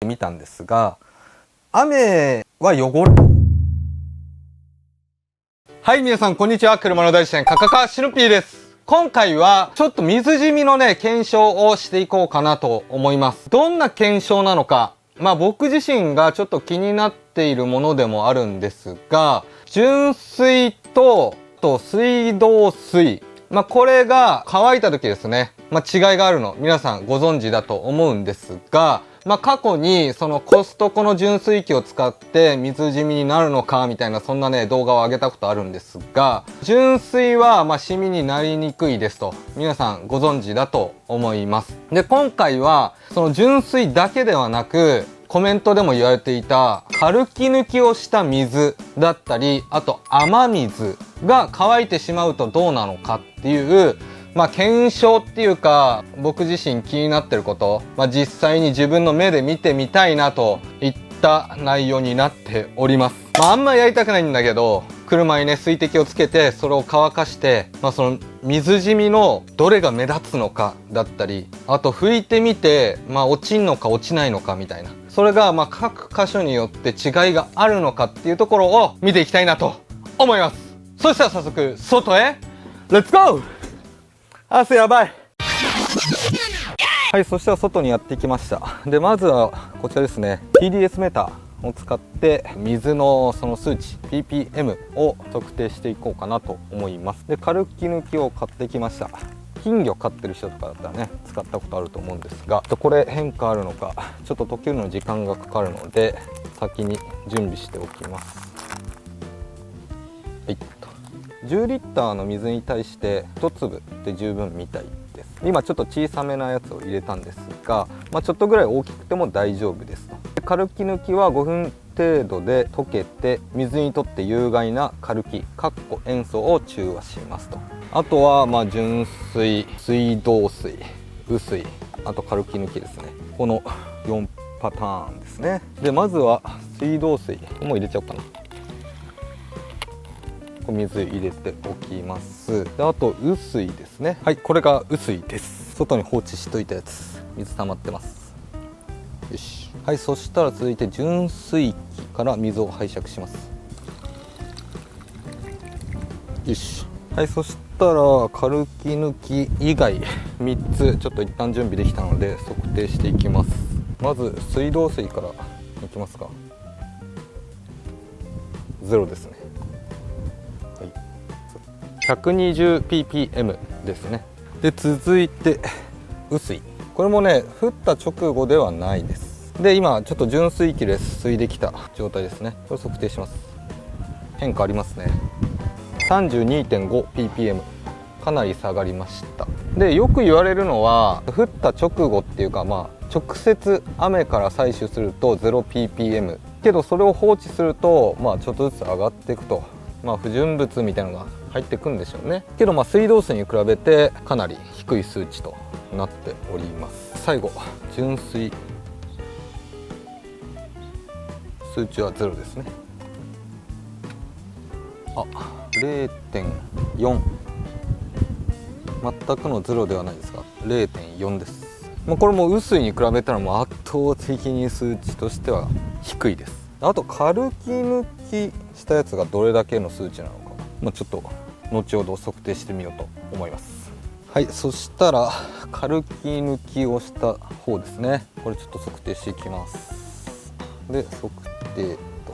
みたんですが、雨は汚れ。はい、皆さんこんにちは。車の大自然カカカシヌピーです。今回はちょっと水染みのね、検証をしていこうかなと思います。どんな検証なのか、僕自身がちょっと気になっているものでもあるんですが、純水と水道水。これが乾いた時ですね。違いがあるの皆さんご存知だと思うんですが、過去にそのコストコの純水器を使って水染みになるのかみたいなそんなね動画を上げたことあるんですが、純水はシミになりにくいですと皆さんご存知だと思います。で、今回はその純水だけではなく、コメントでも言われていたカルキ抜きをした水だったり、あと雨水が乾いてしまうとどうなのかっていう検証っていうか、僕自身気になってること、実際に自分の目で見てみたいなといった内容になっております。あんまやりたくないんだけど、車にね水滴をつけてそれを乾かして、その水染みのどれが目立つのかだったり、あと拭いてみて落ちんのか落ちないのかみたいな、それが各箇所によって違いがあるのかっていうところを見ていきたいなと思います。そしたら早速外へレッツゴー。汗やばい。はい、そしたら外にやってきました。で、まずはこちらですね、 TDS メーターを使って水のその数値 ppm を測定していこうかなと思います。で、カルキ抜きを買ってきました。金魚飼ってる人とかだったらね使ったことあると思うんですが、これ変化あるのかちょっと溶けるのに時間がかかるので先に準備しておきます。はい、10リッターの水に対して1粒で十分みたいです。今ちょっと小さめなやつを入れたんですが、ちょっとぐらい大きくても大丈夫ですと。カルキ抜きは5分程度で溶けて水にとって有害なカルキ塩素を中和しますと。あとは純水、水道水、雨水、あとカルキ抜きですね。この4パターンですね。で、まずは水道水もう入れちゃおうかな。水入れておきます。で、あと雨水ですね。はい、これが雨水です。外に放置しといたやつ、水溜まってます。よし。はい、そしたら続いて純水器から水を拝借します。よし。はい、そしたらカルキ抜き以外3つちょっと一旦準備できたので測定していきます。まず水道水からいきますか。0ですね。120ppm ですね。で、続いて雨水、これもね降った直後ではないです。で、今ちょっと純水器で水できた状態ですね。これ測定します。変化ありますね。 32.5ppm、 かなり下がりました。で、よく言われるのは降った直後っていうか、直接雨から採取すると 0ppm けど、それを放置するとちょっとずつ上がっていくと、不純物みたいなのが入ってくんでしょうね。けど水道水に比べてかなり低い数値となっております。最後純水、数値は0ですね。0.4、 全くの0ではないですが 0.4 です。これも雨水に比べたらもう圧倒的に数値としては低いです。あとカルキ抜きしたやつがどれだけの数値なのか、ちょっと後ほど測定してみようと思います。はい、そしたらカルキ抜きをした方ですね。これちょっと測定していきます。で、測定と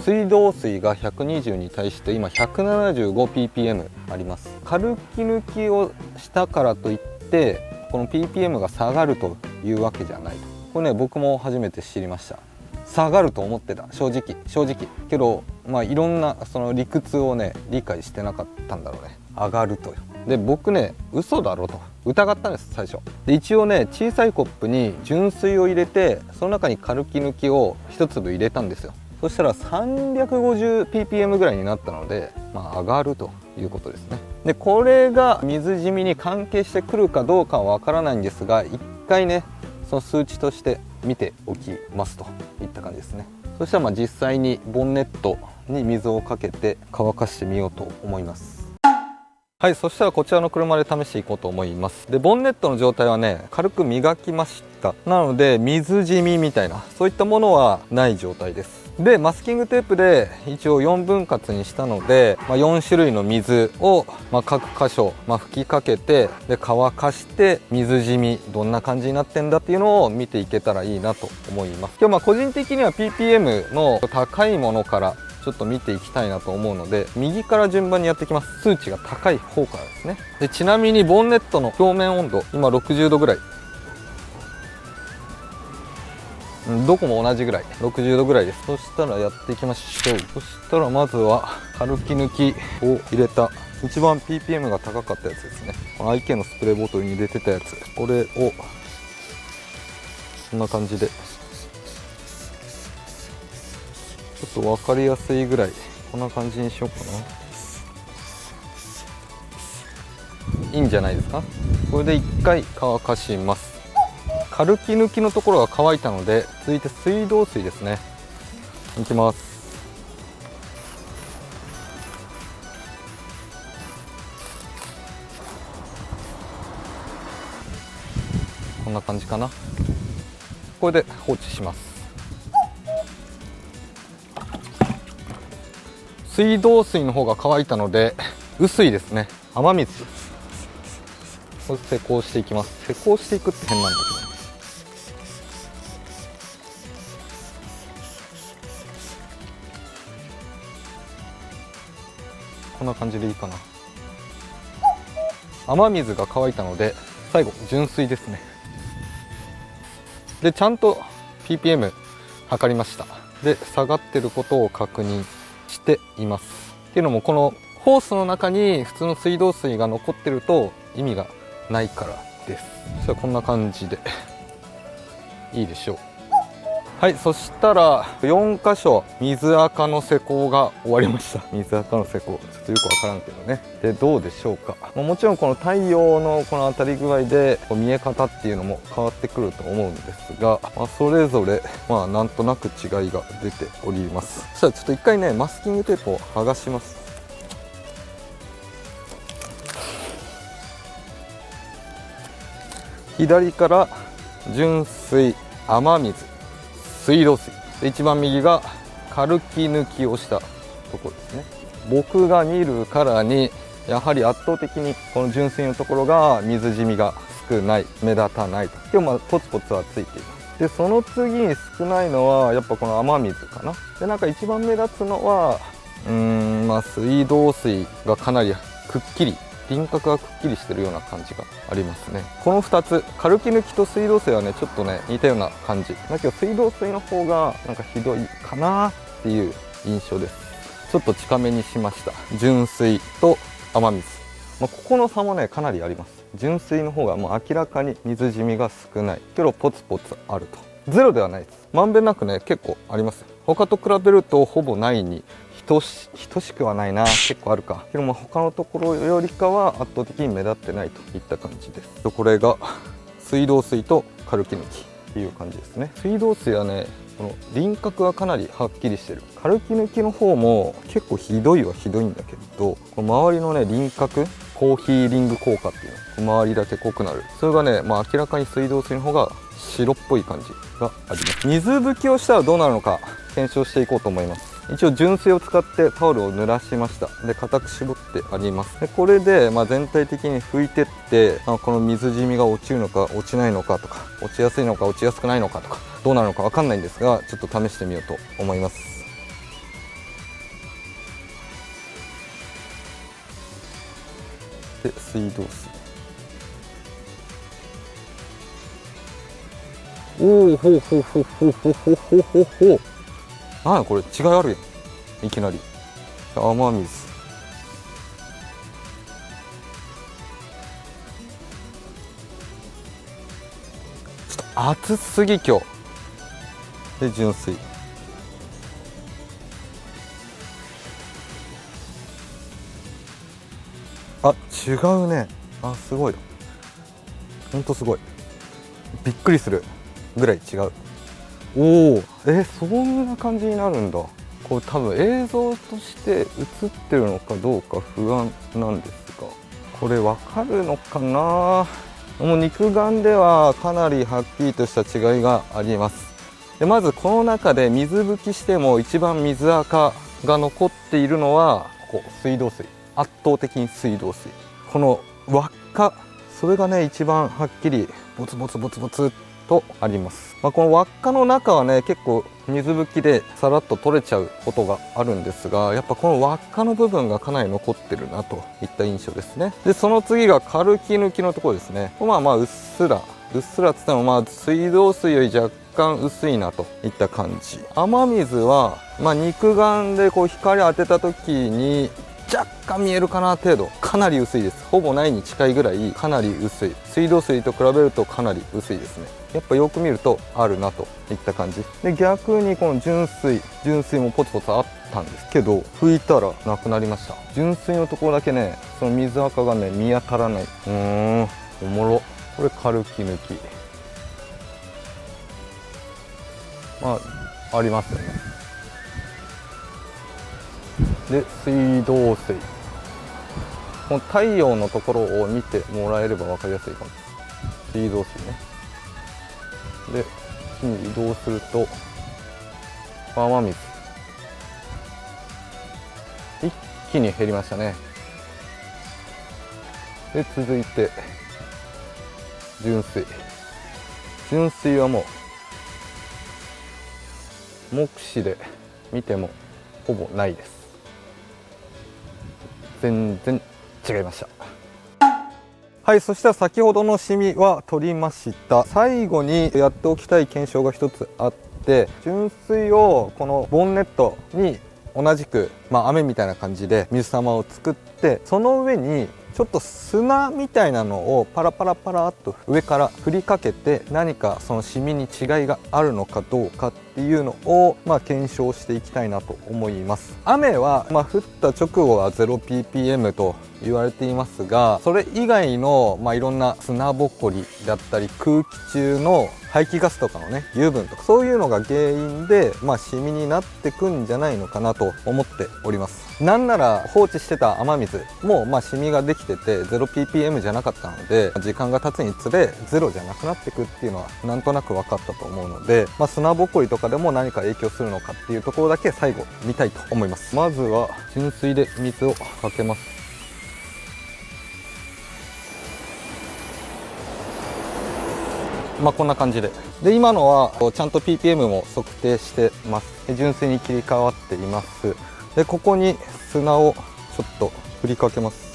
水道水が120に対して今 175ppm あります。カルキ抜きをしたからといってこの ppm が下がるというわけじゃないと。これね、僕も初めて知りました。下がると思ってた、正直けどいろんなその理屈をね理解してなかったんだろうね。上がると。で、僕ね嘘だろと疑ったんです最初で。一応ね小さいコップに純水を入れてその中にカルキ抜きを1粒入れたんですよ。そしたら 350ppm ぐらいになったので上がるということですね。で、これが水染みに関係してくるかどうかはわからないんですが、一回ねその数値として見ておきますといった感じですね。そしたら実際にボンネットに水をかけて乾かしてみようと思います。はい、そしたらこちらの車で試していこうと思います。でボンネットの状態はね軽く磨きました。なので水染みみたいなそういったものはない状態です。でマスキングテープで一応4分割にしたので、4種類の水を、各箇所、吹きかけてで乾かして水染みどんな感じになってんだっていうのを見ていけたらいいなと思います。今日個人的には ppm の高いものからちょっと見ていきたいなと思うので右から順番にやっていきます。数値が高い方からですね。でちなみにボンネットの表面温度今60度ぐらい、どこも同じぐらい60度ぐらいです。そしたらやっていきましょう。そしたらまずは軽き抜きを入れた一番 ppm が高かったやつですね。この IK のスプレーボトルに入れてたやつ、これをこんな感じでちょっと分かりやすいぐらいこんな感じにしようかな。いいんじゃないですか。これで1回乾かします。軽き抜きのところが乾いたので続いて水道水ですね。いきます。こんな感じかな。これで放置します。水道水の方が乾いたので薄いですね。雨水これ施工していきます。施工していくって変なんだけど、こんな感じでいいかな。雨水が乾いたので最後純水ですね。でちゃんと ppm 測りました。で下がってることを確認しています。っていうのもこのホースの中に普通の水道水が残ってると意味がないからです。そしたらこんな感じでいいでしょう。はい、そしたら4箇所水垢の施工が終わりました。水垢の施工ちょっとよくわからんけどね。でどうでしょうか。もちろんこの太陽のこの当たり具合で見え方っていうのも変わってくると思うんですが、それぞれなんとなく違いが出ております。そしたらちょっと一回ねマスキングテープを剥がします。左から純水、雨水、水道水で一番右が軽き抜きをしたところですね。僕が見るからにやはり圧倒的にこの純水のところが水染みが少ない、目立たないと。今日もポツポツはついています。でその次に少ないのはやっぱこの雨水かな。でなんか一番目立つのは水道水がかなりくっきり輪郭がくっきりしてるような感じがありますね。この2つ軽き抜きと水道水はねちょっとね似たような感じだけど水道水の方がなんかひどいかなっていう印象です。ちょっと近めにしました。純水と雨水、ここの差もねかなりあります。純水の方がもう明らかに水染みが少ないけどポツポツあると。ゼロではないです。まんべんなくね結構あります。他と比べるとほぼないに等しくはないな、結構あるかけど他のところよりかは圧倒的に目立ってないといった感じです。これが水道水と軽き抜きっていう感じですね。水道水はねこの輪郭がかなりはっきりしてる。軽き抜きの方も結構ひどいはひどいんだけど、この周りのね輪郭コーヒーリング効果っていうの周りだけ濃くなる。それがね明らかに水道水の方が白っぽい感じがあります。水拭きをしたらどうなるのか検証していこうと思います。一応純水を使ってタオルを濡らしました。で固く絞ってあります。でこれで全体的に拭いてってこの水染みが落ちるのか落ちないのかとか、落ちやすいのか落ちやすくないのかとかどうなるのか分かんないんですが、ちょっと試してみようと思います。で水道水、おおほうほうほうほうほうほうほうほうほう、なんやこれ違いあるやんいきなり。雨水ちょっと熱すぎ今日で純水、違うね。すごい、ほんとすごい、びっくりするぐらい違う。おお、そんな感じになるんだ。これ多分映像として映ってるのかどうか不安なんですが、これわかるのかな。もう肉眼ではかなりはっきりとした違いがあります。でまずこの中で水拭きしても一番水垢が残っているのはここ、水道水。圧倒的に水道水。この輪っか、それがね一番はっきりボツボツボツボツとあります。この輪っかの中はね結構水拭きでさらっと取れちゃうことがあるんですが、やっぱこの輪っかの部分がかなり残ってるなといった印象ですね。でその次が軽き抜きのところですね。まあうっすらっつっても水道水より若干薄いなといった感じ。雨水は肉眼でこう光当てた時に若干見えるかな程度、かなり薄いです。ほぼないに近いぐらいかなり薄い。水道水と比べるとかなり薄いですね。やっぱよく見るとあるなといった感じで、逆にこの純水もポツポツあったんですけど、拭いたらなくなりました。純水のところだけねその水垢がね見当たらない。おもろ。これ軽き抜きありますよね。で水道水、この太陽のところを見てもらえれば分かりやすいかも。水道水ね。で次に移動すると雨水、一気に減りましたね。で続いて純水はもう目視で見てもほぼないです。全然違いました。はい、そしたら先ほどのシミは取りました。最後にやっておきたい検証が一つあって、純水をこのボンネットに同じく、雨みたいな感じで水玉を作って、その上にちょっと砂みたいなのをパラパラパラっと上から振りかけて、何かそのシミに違いがあるのかどうかっていうのを検証していきたいなと思います。雨は降った直後は 0ppm と言われていますが、それ以外のいろんな砂ぼこりだったり空気中の排気ガスとかのね油分とか、そういうのが原因でシミになってくんじゃないのかなと思っております。なんなら放置してた雨水もシミができてて 0ppm じゃなかったので、時間が経つにつれゼロじゃなくなってくっていうのはなんとなく分かったと思うので、砂ぼこりとかでも何か影響するのかっていうところだけ最後見たいと思います。まずは純水で水をかけます。こんな感じで今のはちゃんと ppm も測定してます。純水に切り替わっています。でここに砂をちょっと振りかけます。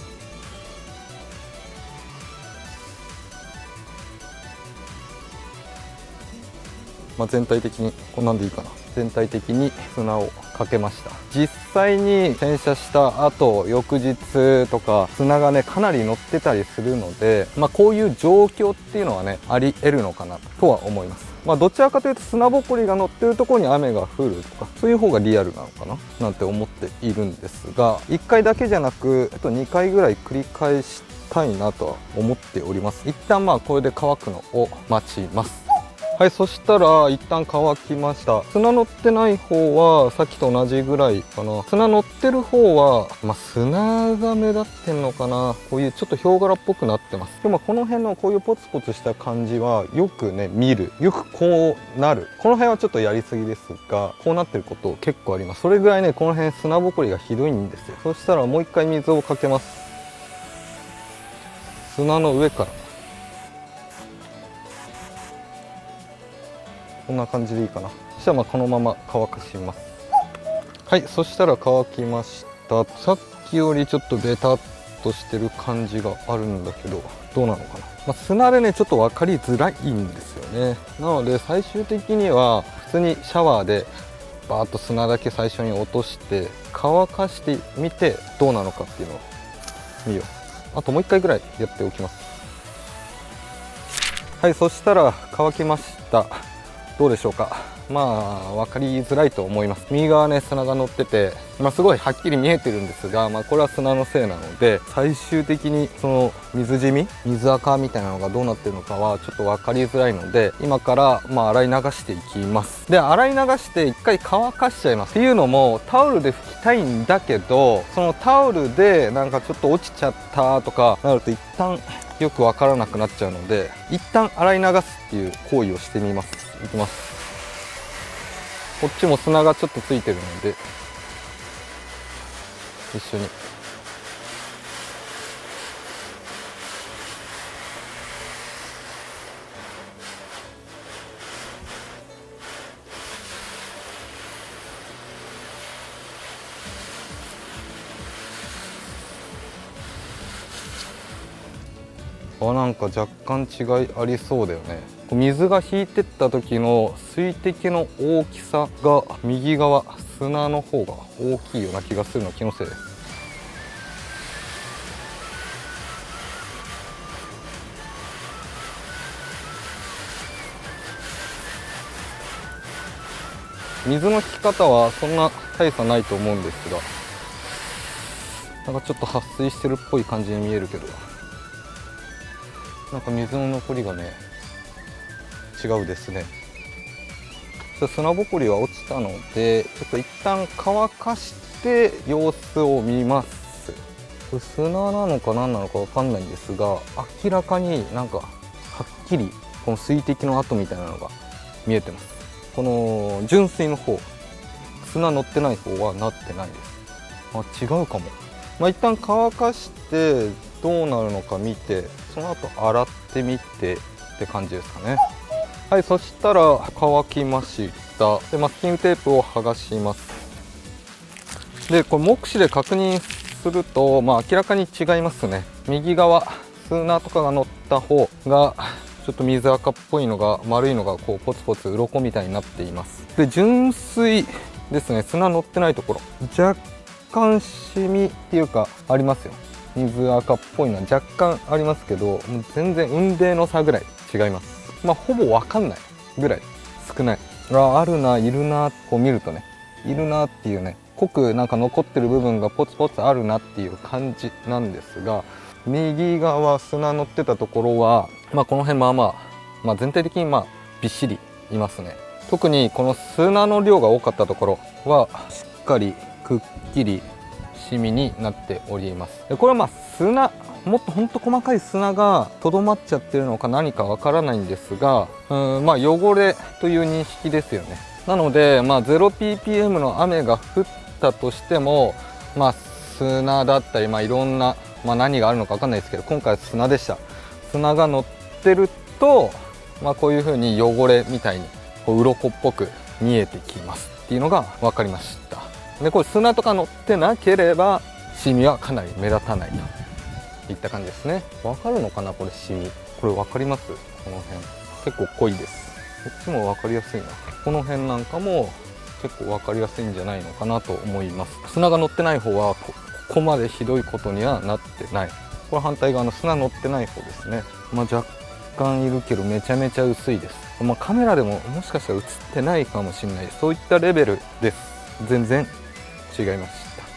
全体的にこんなんでいいかな。全体的に砂をかけました。実際に洗車した後翌日とか砂がねかなり乗ってたりするので、こういう状況っていうのはねあり得るのかなとは思います。どちらかというと砂ぼこりが乗ってるところに雨が降るとか、そういう方がリアルなのかななんて思っているんですが、1回だけじゃなくあと2回ぐらい繰り返したいなとは思っております。一旦これで乾くのを待ちます。はい、そしたら一旦乾きました。砂乗ってない方はさっきと同じぐらいかな。砂乗ってる方は、砂が目立ってんのかな。こういうちょっとヒョウ柄っぽくなってます。でもこの辺のこういうポツポツした感じはよくね見る。よくこうなる。この辺はちょっとやりすぎですが、こうなってること結構あります。それぐらいねこの辺砂ぼこりがひどいんですよ。そしたらもう一回水をかけます。砂の上から。こんな感じでいいかな。そしたらこのまま乾かします。はい、そしたら乾きました。さっきよりちょっとベタっとしてる感じがあるんだけど、どうなのかな。砂でねちょっと分かりづらいんですよね。なので最終的には普通にシャワーでバーッと砂だけ最初に落として乾かしてみてどうなのかっていうのを見よう。あともう一回ぐらいやっておきます。はい、そしたら乾きました。どうでしょうか。まあ分かりづらいと思います。右側ね砂が乗ってて、すごいはっきり見えてるんですが、これは砂のせいなので、最終的にその水染み、水垢みたいなのがどうなってるのかはちょっと分かりづらいので、今から洗い流していきます。で、洗い流して一回乾かしちゃいます。っていうのも、タオルで拭きたいんだけど、そのタオルでなんかちょっと落ちちゃったとかなると一旦よく分からなくなっちゃうので、一旦洗い流すっていう行為をしてみます。いきます。こっちも砂がちょっとついてるので一緒に。なんか若干違いありそうだよね。水が引いてった時の水滴の大きさが右側、砂の方が大きいような気がするの、気のせいで。水の引き方はそんな大差ないと思うんですが、なんかちょっと撥水してるっぽい感じに見えるけど、なんか水の残りがね違うですね。砂ぼこりは落ちたので、ちょっと一旦乾かして様子を見ます。これ砂なのか何なのか分かんないんですが、明らかになんかはっきりこの水滴の跡みたいなのが見えてます。この純水の方、砂乗ってない方はなってないです。違うかも。一旦乾かしてどうなるのか見て、その後洗ってみてって感じですかね。はい、そしたら乾きました。で、マスキングテープを剥がします。で、これ目視で確認すると、明らかに違いますね。右側、砂とかが乗った方がちょっと水垢っぽいのが、丸いのがこうポツポツ鱗みたいになっています。で、純水ですね。砂乗ってないところ、若干シミっていうかありますよ。水垢っぽいのは若干ありますけど、もう全然雲泥の差ぐらい違います。ほぼ分かんないぐらい少ない。あるな、いるな、こう見るとね、いるなっていうね、濃くなんか残ってる部分がポツポツあるなっていう感じなんですが、右側砂乗ってたところは、この辺全体的にびっしりいますね。特にこの砂の量が多かったところはしっかりくっきりシミになっております。で、これは砂、もっとほんと細かい砂がとどまっちゃってるのか何かわからないんですが、汚れという認識ですよね。なので、0ppm の雨が降ったとしても、砂だったり、いろんな、何があるのかわかんないですけど、今回は砂でした。砂が乗ってると、こういう風に汚れみたいにこう鱗っぽく見えてきますっていうのが分かりました。で、これ砂とか乗ってなければシミはかなり目立たないといった感じですね。分かるのかな、これシミ。これ分かります？この辺結構濃いです。こっちも分かりやすいな。この辺なんかも結構分かりやすいんじゃないのかなと思います。砂が乗ってない方はここまでひどいことにはなってない。これ反対側の砂乗ってない方ですね。若干いるけどめちゃめちゃ薄いです。カメラでももしかしたら映ってないかもしれない。そういったレベルです。全然違いまし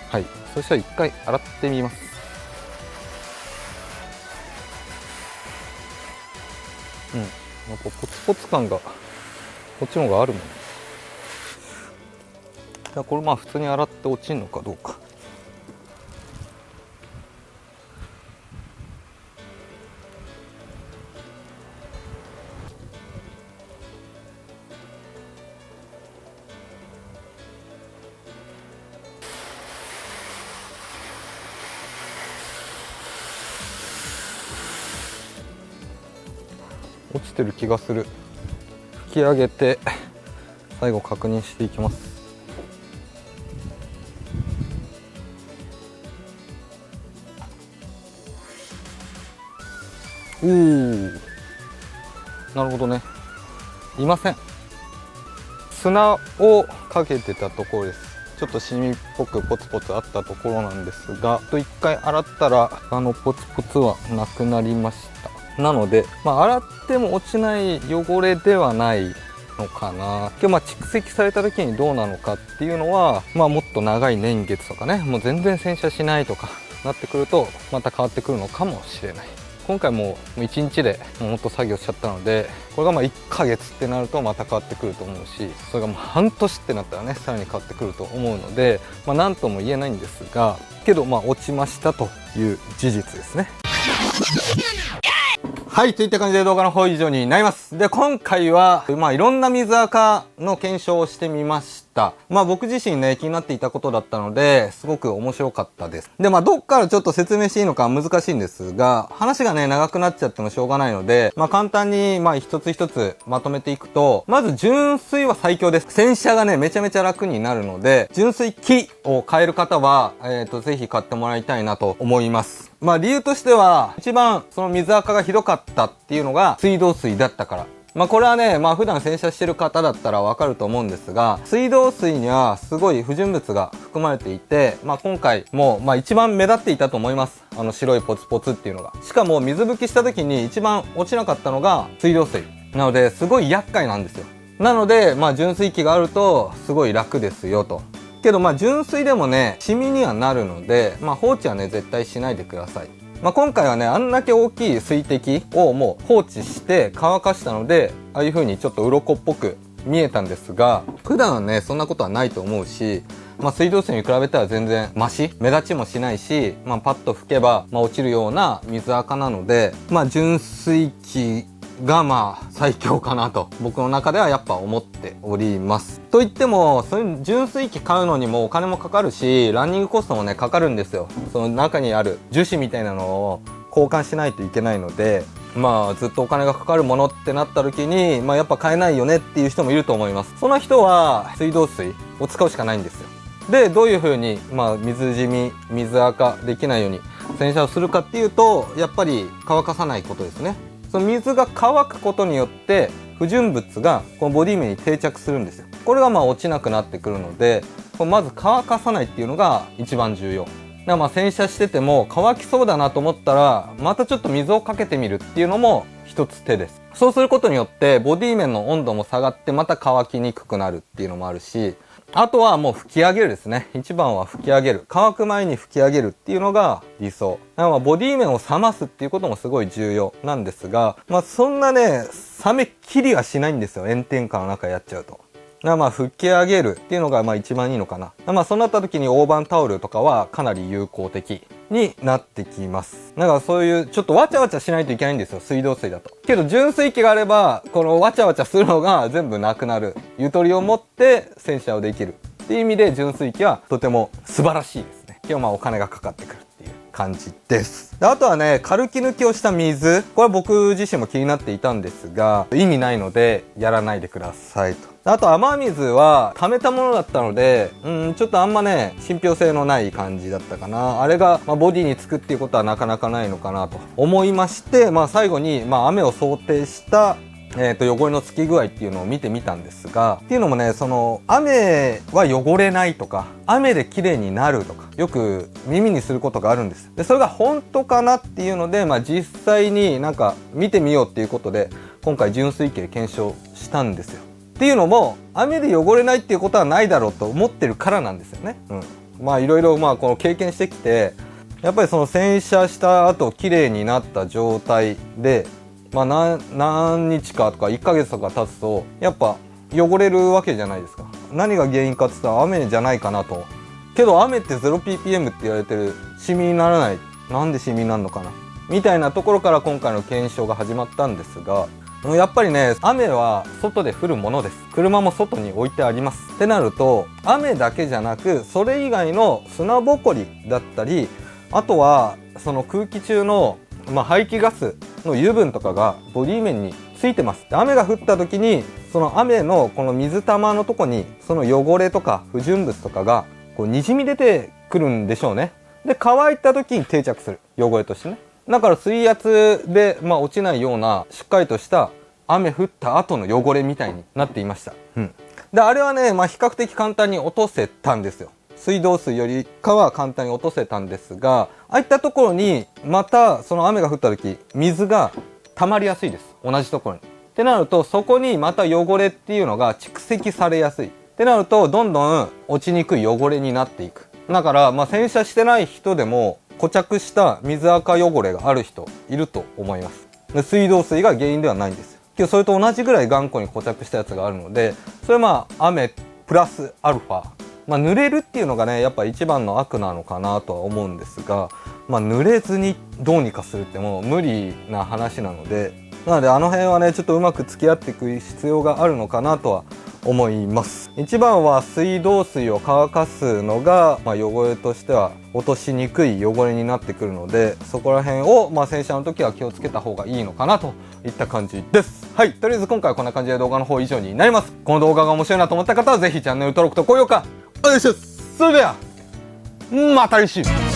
た。はい、そしたら一回洗ってみます。なんかポツポツ感がこっちの方があるもんね。じゃあこれ普通に洗って落ちるのかどうか。落ちてる気がする。拭き上げて最後確認していきます。なるほどね。いません。砂をかけてたところです。ちょっとシミっぽくポツポツあったところなんですが、一回洗ったらポツポツはなくなりました。なので、洗っても落ちない汚れではないのかな。けど蓄積された時にどうなのかっていうのは、もっと長い年月とかね、もう全然洗車しないとかなってくるとまた変わってくるのかもしれない。今回もう1日でもっと作業しちゃったので、これが1ヶ月ってなるとまた変わってくると思うし、それがもう半年ってなったらね、さらに変わってくると思うので、何とも言えないんですが、けど落ちましたという事実ですね。はい、といった感じで動画の方以上になります。で、今回は、いろんな水垢の検証をしてみました。僕自身ね、気になっていたことだったので、すごく面白かったです。で、どっからちょっと説明していいのか難しいんですが、話がね、長くなっちゃってもしょうがないので、簡単に、一つ一つまとめていくと、まず純水は最強です。洗車がね、めちゃめちゃ楽になるので、純水機を買える方は、ぜひ買ってもらいたいなと思います。理由としては、一番その水垢がひどかったっていうのが水道水だったから。これはね、普段洗車してる方だったらわかると思うんですが、水道水にはすごい不純物が含まれていて、今回も、一番目立っていたと思います。白いポツポツっていうのが。しかも水拭きした時に一番落ちなかったのが水道水。なので、すごい厄介なんですよ。なので、純水器があるとすごい楽ですよと。けど純水でもね、シミにはなるので、放置はね、絶対しないでください。今回はね、あんだけ大きい水滴をもう放置して乾かしたので、ああいう風にちょっと鱗っぽく見えたんですが、普段はね、そんなことはないと思うし、水道水に比べたら全然マシ、目立ちもしないし、パッと拭けば、落ちるような水垢なので、純水器が最強かなと僕の中ではやっぱ思っております。と言ってもそういう純水器買うのにもお金もかかるし、ランニングコストもねかかるんですよ。その中にある樹脂みたいなのを交換しないといけないので、ずっとお金がかかるものってなった時にやっぱ買えないよねっていう人もいると思います。その人は水道水を使うしかないんですよ。で、どういう風に水染み水垢できないように洗車をするかっていうと、やっぱり乾かさないことですね。その水が乾くことによって不純物がこのボディ面に定着するんですよ。これが落ちなくなってくるので、まず乾かさないっていうのが一番重要。だから洗車してても乾きそうだなと思ったらまたちょっと水をかけてみるっていうのも一つ手です。そうすることによってボディ面の温度も下がってまた乾きにくくなるっていうのもあるし、あとはもう拭き上げるですね。一番は拭き上げる。乾く前に拭き上げるっていうのが理想。ボディ面を冷ますっていうこともすごい重要なんですが、そんなね、冷めきりはしないんですよ。炎天下の中やっちゃうと。拭き上げるっていうのが一番いいのかな。そうなった時に大判タオルとかはかなり有効的になってきます。だからそういうちょっとわちゃわちゃしないといけないんですよ。水道水だと。けど純水器があれば、このわちゃわちゃするのが全部なくなる。ゆとりを持って洗車をできる。っていう意味で純水器はとても素晴らしいですね。今日お金がかかってくるっていう感じです。あとはね、カルキ抜きをした水。これは僕自身も気になっていたんですが、意味ないのでやらないでくださいと。あと雨水は溜めたものだったので、ちょっとあんまね、信憑性のない感じだったかな。あれが、ボディにつくっていうことはなかなかないのかなと思いまして、最後に、雨を想定した、汚れのつき具合っていうのを見てみたんですが、っていうのもね、その、雨は汚れないとか、雨で綺麗になるとか、よく耳にすることがあるんです。で、それが本当かなっていうので、実際に見てみようっていうことで、今回純水器で検証したんですよ。っていうのも雨で汚れないっていうことはないだろうと思ってるからなんですよね。いろいろこの経験してきて、やっぱりその洗車した後綺麗になった状態で、何日かとか1ヶ月とか経つとやっぱ汚れるわけじゃないですか。何が原因かって言ったら雨じゃないかなと。けど雨って 0ppm って言われてる、シミにならない。なんでシミになるのかなみたいなところから今回の検証が始まったんですが、やっぱりね、雨は外で降るものです。車も外に置いてあります。ってなると、雨だけじゃなく、それ以外の砂ぼこりだったり、あとは、その空気中の、排気ガスの油分とかがボディ面についてます。で、雨が降った時に、その雨のこの水玉のとこに、その汚れとか不純物とかが、こう、滲み出てくるんでしょうね。で、乾いた時に定着する。汚れとしてね。だから水圧で、落ちないようなしっかりとした雨降った後の汚れみたいになっていました。で、あれはね、比較的簡単に落とせたんですよ。水道水よりかは簡単に落とせたんですが、ああいったところにまたその雨が降った時、水が溜まりやすいです。同じところに。ってなると、そこにまた汚れっていうのが蓄積されやすい。ってなると、どんどん落ちにくい汚れになっていく。だから、洗車してない人でも、固着した水垢汚れがある人いると思います。で、水道水が原因ではないんですよ。けど、それと同じぐらい頑固に固着したやつがあるので、それは雨プラスアルファ。濡れるっていうのがね、やっぱ一番の悪なのかなとは思うんですが、濡れずにどうにかするってもう無理な話なので、なのであの辺はね、ちょっとうまく付き合っていく必要があるのかなとは思います。一番は水道水を乾かすのが、汚れとしては落としにくい汚れになってくるので、そこら辺を、洗車の時は気をつけた方がいいのかなといった感じです。はい。とりあえず今回はこんな感じで動画の方以上になります。この動画が面白いなと思った方はぜひチャンネル登録と高評価お願いします。それでは、また来週。